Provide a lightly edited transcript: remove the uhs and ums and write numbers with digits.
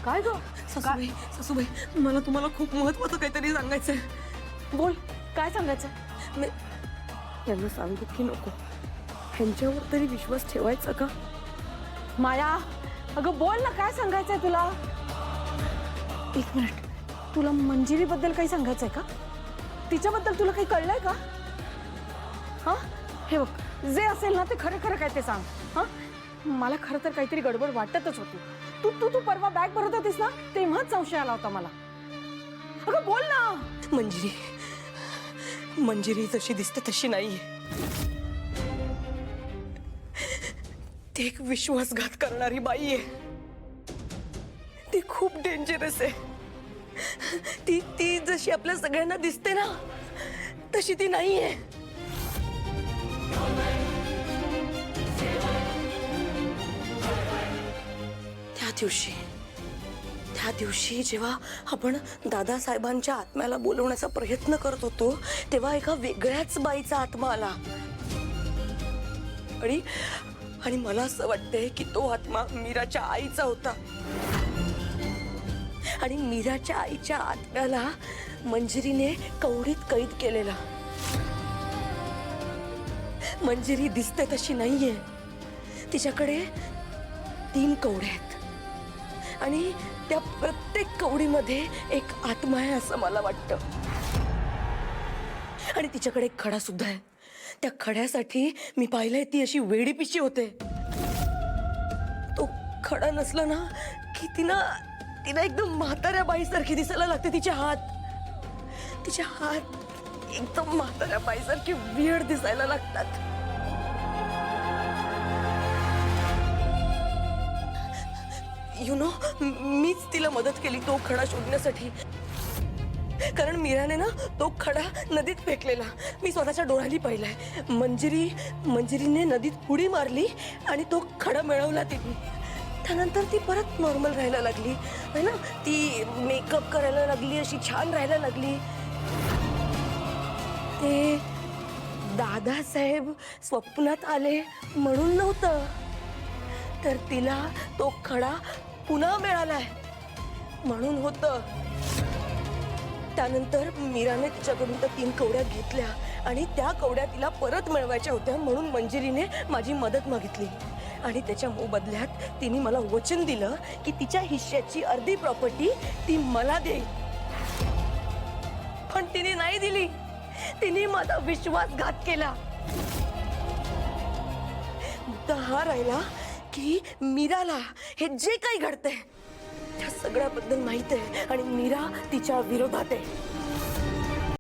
काय ग? सासूबाई सासूबाई मला तुम्हाला खूप महत्वाचं काहीतरी सांगायचंय. बोल, काय सांगायचं? मी यांना सांगू की नको? ह्यांच्यावर तरी विश्वास ठेवायचा का? माया, अगं बोल ना, काय सांगायचंय तुला? एक मिनिट, तुला मंजिरी बद्दल काही सांगायचंय का? तिच्याबद्दल तुला काही कळलंय का? हा, हे बघ, जे असेल ना ते खरं खरं काय ते सांग. हा, मला खरं तर काहीतरी गडबड वाटतच होती. तू तू तू परवा बॅग भरत होतीस ना, तेव्हाच संशय आला होता मला. अगं बोल ना. मंजिरी मंजिरी जशी दिसते तशी नाहीये. ती एक विश्वासघात करणारी बाई आहे. ती खूप डेंजरस आहे. ती ती जशी आपल्या सगळ्यांना दिसते ना तशी ती नाहीये. त्या दिवशी जेव्हा आपण दादासाहेबांच्या आत्म्याला बोलवण्याचा प्रयत्न करत होतो तेव्हा एका वेगळ्याच बाईचा आत्मा आला. आणि मला असं वाटतंय की तो आत्मा मीराच्या आईचा होता. आणि मीराच्या आईच्या आत्म्याला मंजिरीने कवडीत कैद केलेला. मंजिरी दिसते तशी नाहीये. तिच्याकडे 3 कवड्या आहेत आणि त्या प्रत्येक कवडीमध्ये एक आत्मा आहे असं मला वाटतं. आणि तिच्याकडे एक खडा सुद्धा आहे. त्या खड्यासाठी मी पाहिलंय ती अशी वेडीपिशी होते. तो खडा नसला ना की तिला एकदम म्हाताऱ्या बाईसारखी दिसायला लागते. तिचे हात एकदम म्हाताऱ्या बाईसारखी वियर्ड दिसायला लागतात. यु नो, मीच तिला मदत केली तो खडा शोधण्यासाठी. कारण मीराने ना तो खडा नदीत फेकलेला मी स्वतःच्या डोळ्यांनी पाहिलाय. मंजिरीने नदीत उडी मारली आणि तो खडा मिळवला तिने. त्यानंतर ती परत नॉर्मल राहायला लागली है ना. ती मेकअप करायला लागली, अशी छान राहायला लागली. ते दादासाहेब स्वप्नात आले म्हणून नव्हतं, तर तिला तो खडा पुन्हा मिळालाय म्हणून होतं. त्यानंतर मीराने तिच्याकडून त्या 3 कवड्या घेतल्या आणि त्या कवड्या तिला परत मिळवायच्या होत्या म्हणून मंजिरीने माझी मदत मागितली. आणि त्याच्या मोबदल्यात तिने मला वचन दिलं की तिच्या हिश्श्याची अर्धी प्रॉपर्टी ती मला देईल. पण तिने नाही दिली. तिने माझा विश्वासघात केला. मुद्दा हा राहिला की मीराला हे जे काही घडतंय त्या सगळ्याबद्दल माहित आहे आणि मीरा तिच्या विरोधात आहे.